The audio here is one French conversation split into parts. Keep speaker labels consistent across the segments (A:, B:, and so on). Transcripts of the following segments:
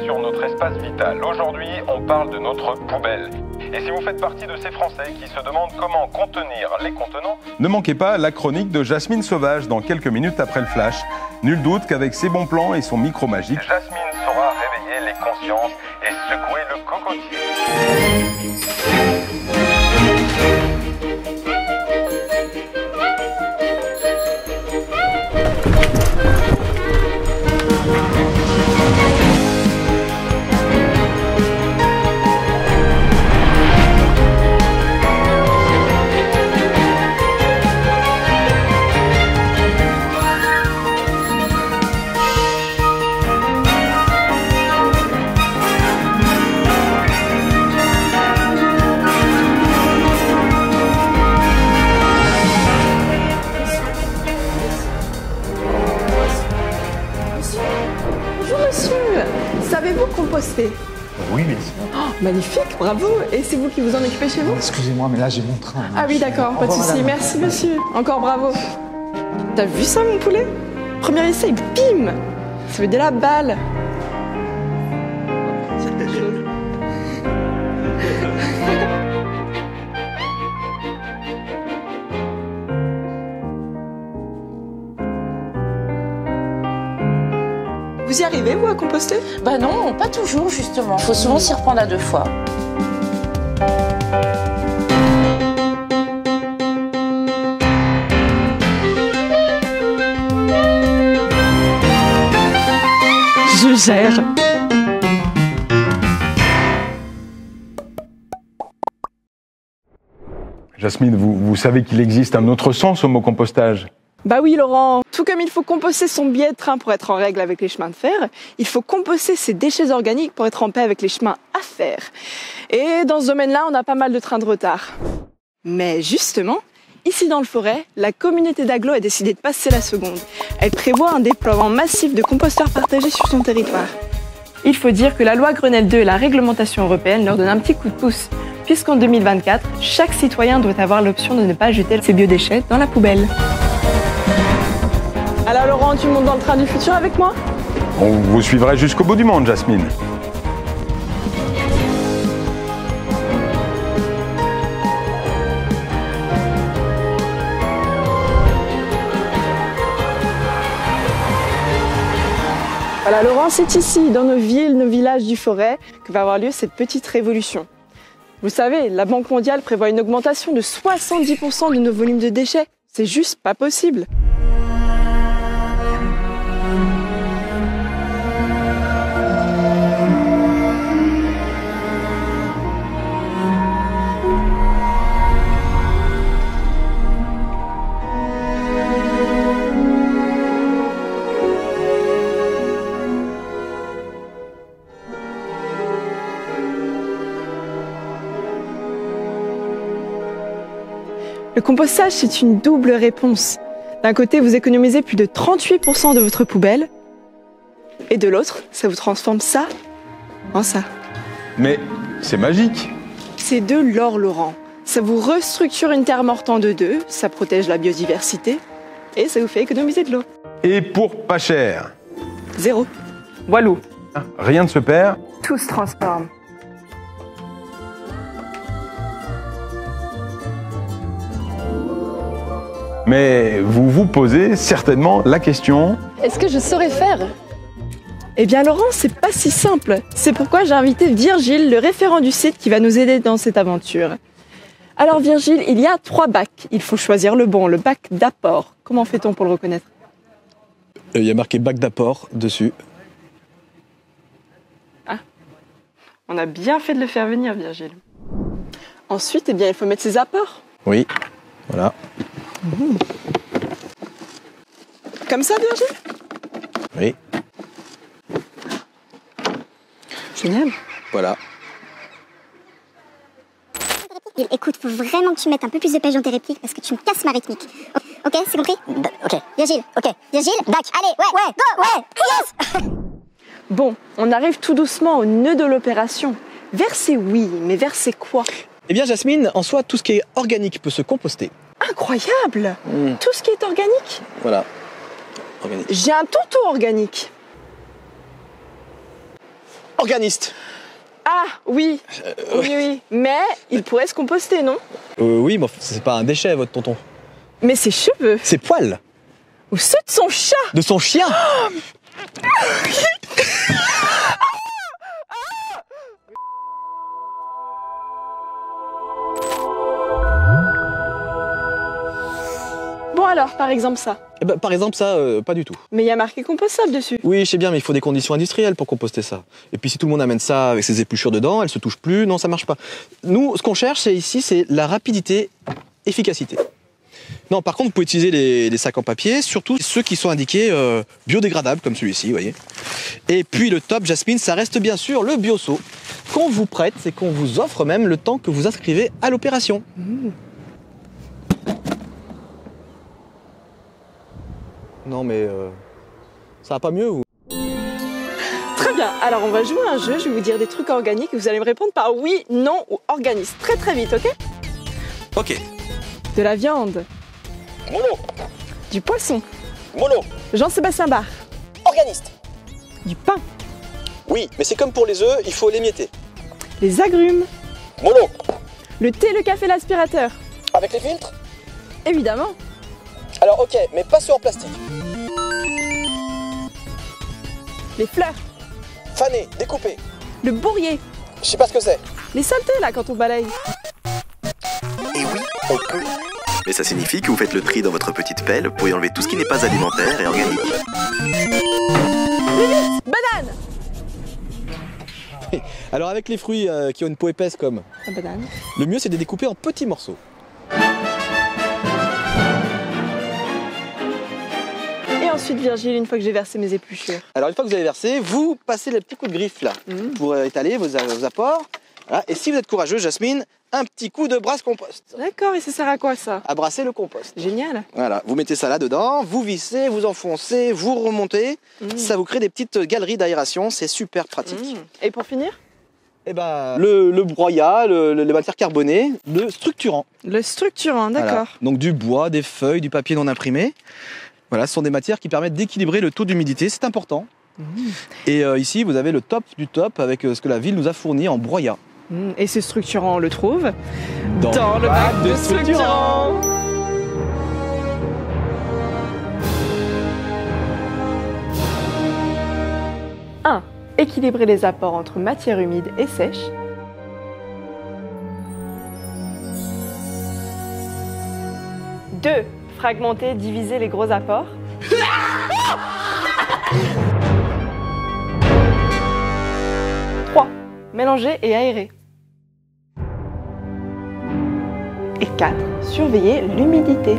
A: sur notre espace vital. Aujourd'hui, on parle de notre poubelle. Et si vous faites partie de ces Français qui se demandent comment contenir les contenants, ne manquez pas la chronique de Jasmine Sauvage dans quelques minutes après le flash. Nul doute qu'avec ses bons plans et son micro magique, Jasmine saura réveiller les consciences et secouer le cocotier.
B: Savez-vous composter?
C: Oui, bien sûr.
B: Oh, magnifique, bravo. Et c'est vous qui vous en occupez chez vous?
C: Excusez-moi, mais là j'ai mon train.
B: Ah oui, d'accord, pas de souci. Merci, monsieur. Encore bravo. T'as vu ça, mon poulet? Premier essai, bim! Ça veut de la balle. Vous y arrivez, vous, à composter?
D: Bah non, pas toujours, justement. Faut souvent s'y reprendre à 2 fois.
B: Je gère.
A: Jasmine, vous savez qu'il existe un autre sens au mot compostage?
B: Bah oui, Laurent. Tout comme il faut composter son billet de train pour être en règle avec les chemins de fer, il faut composter ses déchets organiques pour être en paix avec les chemins à faire. Et dans ce domaine-là, on a pas mal de trains de retard. Mais justement, ici dans le Forêt, la communauté d'Aglo a décidé de passer la seconde. Elle prévoit un déploiement massif de composteurs partagés sur son territoire. Il faut dire que la loi Grenelle 2 et la réglementation européenne leur donnent un petit coup de pouce, puisqu'en 2024, chaque citoyen doit avoir l'option de ne pas jeter ses biodéchets dans la poubelle. Alors Laurent, tu montes dans le train du futur avec moi?
A: On vous suivrait jusqu'au bout du monde, Jasmine.
B: Voilà Laurent, c'est ici, dans nos villes, nos villages du Forêt, que va avoir lieu cette petite révolution. Vous savez, la Banque mondiale prévoit une augmentation de 70% de nos volumes de déchets. C'est juste pas possible. Le compostage, c'est une double réponse. D'un côté, vous économisez plus de 38% de votre poubelle, et de l'autre, ça vous transforme ça en ça.
A: Mais c'est magique.
B: C'est de l'or, Laurent. Ça vous restructure une terre morte en deux, ça protège la biodiversité, et ça vous fait économiser de l'eau.
A: Et pour pas cher.
B: 0. Walou.
A: Rien ne se perd.
B: Tout se transforme.
A: Mais vous vous posez certainement la question...
E: Est-ce que je saurais faire?
B: Eh bien Laurent, c'est pas si simple. C'est pourquoi j'ai invité Virgile, le référent du site, qui va nous aider dans cette aventure. Alors Virgile, il y a 3 bacs. Il faut choisir le bon, le bac d'apport. Comment fait-on pour le reconnaître?
F: Il y a marqué bac d'apport dessus.
B: Ah, on a bien fait de le faire venir, Virgile. Ensuite, eh bien, il faut mettre ses apports.
F: Oui, voilà.
B: Comme ça, Virgile?
F: Oui.
B: Génial.
F: Voilà.
G: Écoute, faut vraiment que tu mettes un peu plus de pêche dans tes répliques parce que tu me casses ma rythmique. Ok, c'est compris? Ok. Virgile, ok. Virgile, bac. Allez, ouais, go, ouais, yes!
B: Bon, on arrive tout doucement au nœud de l'opération. Verser oui, mais verser quoi?
F: Eh bien Jasmine, en soi, tout ce qui est organique peut se composter.
B: Incroyable! Tout ce qui est organique?
F: Voilà. Organique.
B: J'ai un tonton organique.
F: Organiste.
B: Ah, oui. Oui. Mais il pourrait se composter, non?
F: Oui, mais c'est pas un déchet, votre tonton.
B: Mais ses cheveux.
F: Ses poils.
B: Ou ceux de son chat.
F: De son chien.
B: Bon alors, par exemple ça.
F: Eh ben, par exemple, ça, pas du tout.
B: Mais il y a marqué compostable dessus.
F: Oui, je sais bien, mais il faut des conditions industrielles pour composter ça. Et puis si tout le monde amène ça avec ses épluchures dedans, elles se touchent plus, non, ça marche pas. Nous, ce qu'on cherche ici, c'est la rapidité, efficacité. Non, par contre, vous pouvez utiliser les sacs en papier, surtout ceux qui sont indiqués biodégradables, comme celui-ci, vous voyez. Et puis le top, Jasmine, ça reste bien sûr le bioseau qu'on vous prête et qu'on vous offre même le temps que vous inscrivez à l'opération. Non mais ça va pas mieux ou?
B: Très bien, alors on va jouer à un jeu, je vais vous dire des trucs organiques et vous allez me répondre par oui, non ou organiste. Très vite, ok?
F: Ok.
B: De la viande.
F: Mono.
B: Du poisson.
F: Mono.
B: Jean-Sébastien Bach.
F: Organiste.
B: Du pain.
F: Oui, mais c'est comme pour les œufs, il faut l'émietter.
B: Les agrumes.
F: Mono.
B: Le thé, le café, l'aspirateur.
F: Avec les filtres?
B: Évidemment.
F: Alors ok, mais pas ceux en plastique.
B: Les fleurs.
F: Fané, découpé.
B: Le bourrier.
F: Je sais pas ce que c'est.
B: Les saletés là quand on balaye.
E: Et oui, on peut. Mais ça signifie que vous faites le tri dans votre petite pelle pour y enlever tout ce qui n'est pas alimentaire et organique.
B: Banane.
F: Alors avec les fruits qui ont une peau épaisse comme
B: La banane.
F: le mieux c'est de les découper en petits morceaux.
B: Et ensuite Virgile, une fois que j'ai versé mes épluchures.
F: Alors une fois que vous avez versé, vous passez les petits coups de griffe là pour étaler vos apports. Voilà. Et si vous êtes courageux, Jasmine, un petit coup de brasse compost.
B: D'accord, et ça sert à quoi ça?
F: À brasser le compost.
B: Génial.
F: Voilà, vous mettez ça là dedans, vous vissez, vous enfoncez, vous remontez. Ça vous crée des petites galeries d'aération, c'est super pratique.
B: Et pour finir?
F: Et ben, le broyat, les matières carbonées, le structurant.
B: Le structurant, d'accord.
F: Voilà. Donc du bois, des feuilles, du papier non imprimé. Voilà, ce sont des matières qui permettent d'équilibrer le taux d'humidité, c'est important. Et ici, vous avez le top du top avec ce que la ville nous a fourni en broyat.
B: Et ce structurant, on le trouve
F: dans
B: le bac de structurant. 1. Équilibrer les apports entre matière humide et sèche. 2. Fragmenter, diviser les gros apports. 3. Mélanger et aérer. Et 4. Surveiller l'humidité.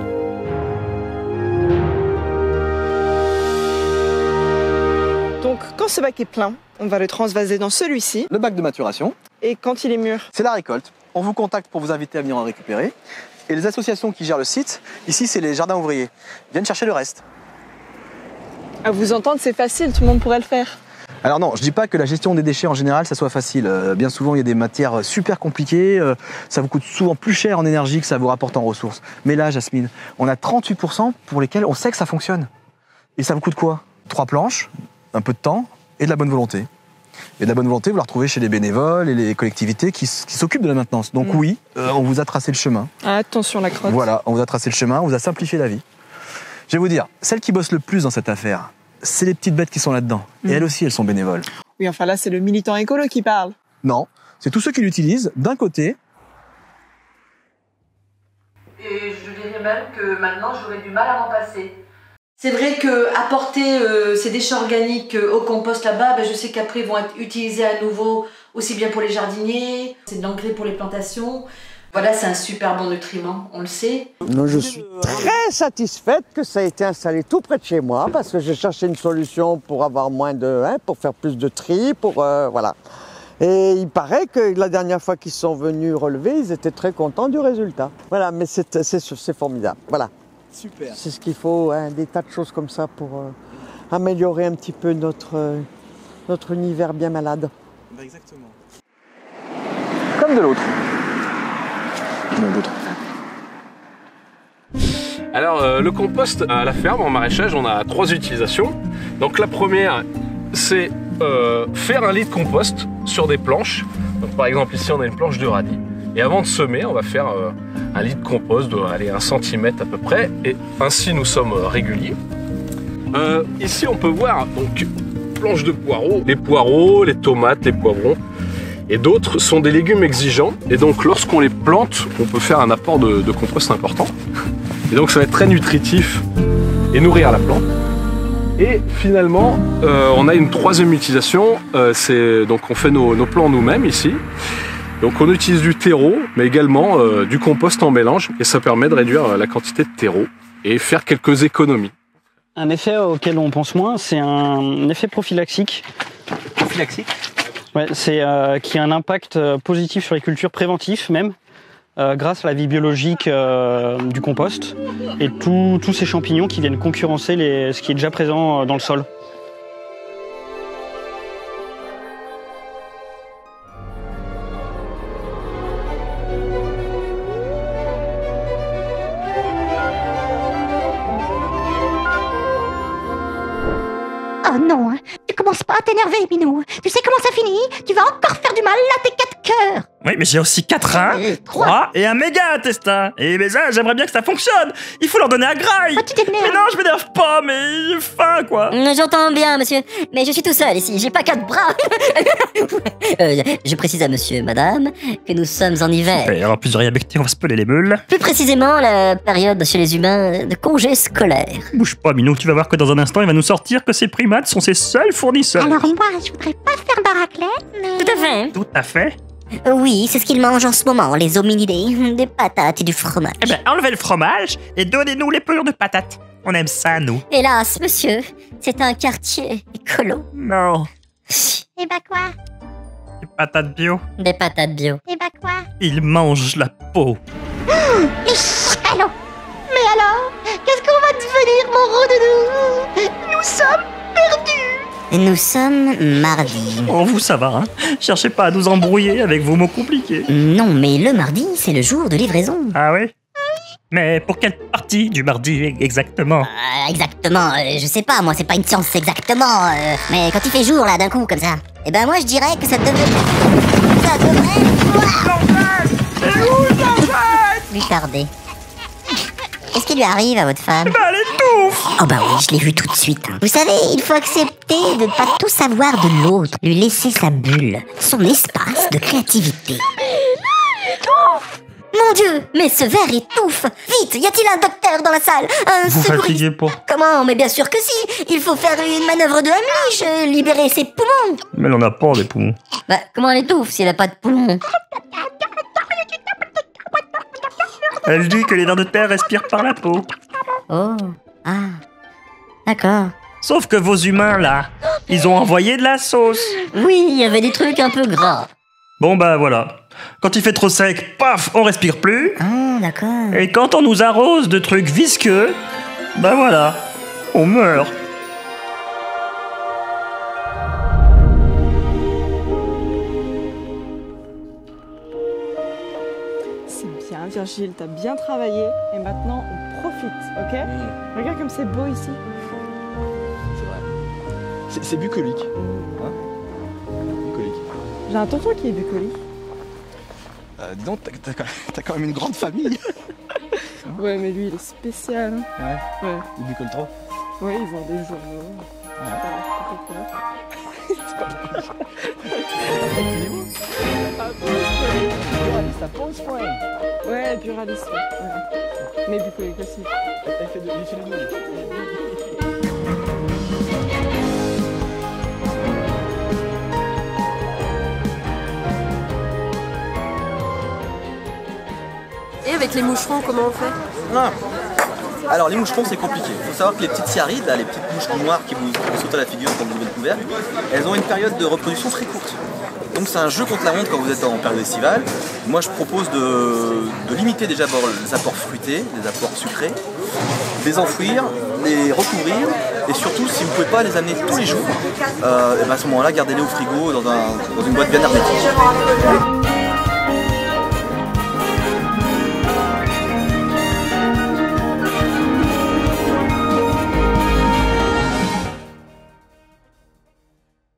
B: Donc, quand ce bac est plein, on va le transvaser dans celui-ci.
F: Le bac de maturation.
B: Et quand il est mûr,
F: c'est la récolte. On vous contacte pour vous inviter à venir en récupérer. Et les associations qui gèrent le site, ici c'est les jardins ouvriers, viennent chercher le reste.
B: À vous entendre, c'est facile, tout le monde pourrait le faire.
F: Alors non, je dis pas que la gestion des déchets en général, ça soit facile. Bien souvent, il y a des matières super compliquées, ça vous coûte souvent plus cher en énergie que ça vous rapporte en ressources. Mais là, Jasmine, on a 38% pour lesquels on sait que ça fonctionne. Et ça vous coûte quoi? 3 planches, un peu de temps et de la bonne volonté. Et de la bonne volonté, vous la retrouvez chez les bénévoles et les collectivités qui s'occupent de la maintenance. Donc oui, on vous a tracé le chemin.
B: Attention la crotte.
F: Voilà, on vous a tracé le chemin, on vous a simplifié la vie. Je vais vous dire, celles qui bossent le plus dans cette affaire, c'est les petites bêtes qui sont là-dedans. Et elles aussi, elles sont bénévoles.
B: Oui, enfin là, c'est le militant écolo qui parle.
F: Non, c'est tous ceux qui l'utilisent, d'un côté.
D: Et je dirais même que maintenant, j'aurais du mal à m'en passer. C'est vrai que apporter ces déchets organiques au compost là-bas, je sais qu'après ils vont être utilisés à nouveau aussi bien pour les jardiniers, c'est de l'engrais pour les plantations. Voilà, c'est un super bon nutriment, on le sait.
H: Non, je suis très satisfaite que ça ait été installé tout près de chez moi parce que j'ai cherché une solution pour avoir moins de, pour faire plus de tri, pour voilà. Et il paraît que la dernière fois qu'ils sont venus relever, ils étaient très contents du résultat. Voilà, mais c'est formidable. Voilà.
F: Super.
H: C'est ce qu'il faut, des tas de choses comme ça pour améliorer un petit peu notre univers bien malade.
F: Exactement. Comme de l'autre.
I: Alors le compost à la ferme en maraîchage, on a 3 utilisations. Donc la première, c'est faire un lit de compost sur des planches. Donc, par exemple, ici, on a une planche de radis. Et avant de semer, on va faire un lit de compost de 1 cm à peu près. Et ainsi, nous sommes réguliers. Ici, on peut voir donc planche de poireaux. Les poireaux, les tomates, les poivrons et d'autres sont des légumes exigeants. Et donc, lorsqu'on les plante, on peut faire un apport de compost important. Et donc, ça va être très nutritif et nourrir la plante. Et finalement, on a une troisième utilisation. Donc, on fait nos plants nous-mêmes ici. Donc, on utilise du terreau, mais également du compost en mélange. Et ça permet de réduire la quantité de terreau et faire quelques économies.
J: Un effet auquel on pense moins, c'est un effet prophylaxique.
K: Prophylaxique ?
J: Ouais, c'est qui a un impact positif sur les cultures, préventif même, grâce à la vie biologique du compost et tous ces champignons qui viennent concurrencer ce qui est déjà présent dans le sol.
G: Oh non, hein. Tu commences pas à t'énerver, Minou. Tu sais comment ça finit? Tu vas encore faire du mal à tes 4 cœurs.
K: Oui, mais j'ai aussi 4 reins, 3 et un méga intestin. Et mais ça, j'aimerais bien que ça fonctionne. Il faut leur donner à graille.
G: Oh, tu t'énerves.
K: Mais non, je m'énerve pas, mais j'ai faim, quoi.
L: J'entends bien, monsieur. Mais je suis tout seul ici. J'ai pas 4 bras. Je précise à monsieur, madame, que nous sommes en hiver.
K: Super, en plus de rien becter, on va se peler les meules.
L: Plus précisément, la période chez les humains de congé scolaire.
K: Bouge pas, Minou, tu vas voir que dans un instant, il va nous sortir que ces primates sont ses seuls fournisseurs.
G: Alors moi, je voudrais pas faire baraclette, mais...
L: Tout à fait.
K: Tout à fait.
L: Oui, c'est ce qu'ils mangent en ce moment, les hominidés. Des patates et du fromage.
K: Eh ben, enlevez le fromage et donnez-nous les pelures de patates. On aime ça, nous.
L: Hélas, monsieur, c'est un quartier écolo.
K: Non.
G: Et bah quoi?
K: Des patates bio.
L: Des patates bio.
G: Et bah quoi?
K: Ils mangent la peau.
G: Les salauds! Mais alors, qu'est-ce qu'on va devenir, mon rodoudou? Nous sommes perdus!
L: Nous sommes mardi.
K: Oh, vous, ça va, hein? Cherchez pas à nous embrouiller avec vos mots compliqués.
L: Non, mais le mardi, c'est le jour de livraison.
K: Ah oui? Mais pour quelle partie du mardi exactement?
L: Exactement, je sais pas, moi c'est pas une science exactement, mais quand il fait jour là d'un coup comme ça, eh ben moi je dirais que ça devrait... lui tarder. Qu'est-ce qui lui arrive à votre femme?
K: Bah elle étouffe!
L: Oh bah oui, je l'ai vu tout de suite. Hein. Vous savez, il faut accepter de pas tout savoir de l'autre, lui laisser sa bulle, son espace de créativité. Mon Dieu, mais ce verre étouffe! Vite, y a-t-il un docteur dans la salle?
K: Vous fatiguez pas?
L: Comment? Mais bien sûr que si! Il faut faire une manœuvre de Heimlich, libérer ses poumons!
K: Mais elle en a pas des poumons.
L: Bah, comment elle étouffe si elle a pas de poumons?
K: Elle dit que les vers de terre respirent par la peau.
L: Oh, ah, d'accord.
K: Sauf que vos humains, là, ils ont envoyé de la sauce.
L: Oui, il y avait des trucs un peu gras.
K: Bon bah voilà. Quand il fait trop sec, paf, on respire plus.
L: Ah, d'accord.
K: Et quand on nous arrose de trucs visqueux, bah voilà, on meurt.
B: C'est bien, Virgile, t'as bien travaillé. Et maintenant, on profite, ok? Regarde comme c'est beau ici.
F: C'est vrai. C'est bucolique. Hein? Bucolique.
B: J'ai un tonton qui est bucolique.
F: Dis donc, t'as quand même une grande famille.
B: Ouais, mais lui, il est spécial.
F: Ouais.
B: Ouais.
F: Il bucole trop.
B: Ouais, ils vendent des journaux.
F: Ça pose point.
B: Ouais, pluraliste. Ouais. Mais bucolique aussi.
F: Elle fait les deux.
M: Et avec les moucherons, comment on fait?
E: Non. Alors les moucherons c'est compliqué. Il faut savoir que les petites cyarides, là, les petites mouches noires qui vous sautent à la figure quand vous ouvrez le couvercle, elles ont une période de reproduction très courte. Donc c'est un jeu contre la montre quand vous êtes en période estivale. Moi je propose de limiter déjà les apports fruités, les apports sucrés, les enfouir, les recouvrir et surtout si vous ne pouvez pas les amener tous les jours, et ben à ce moment-là gardez-les au frigo dans une boîte bien hermétique.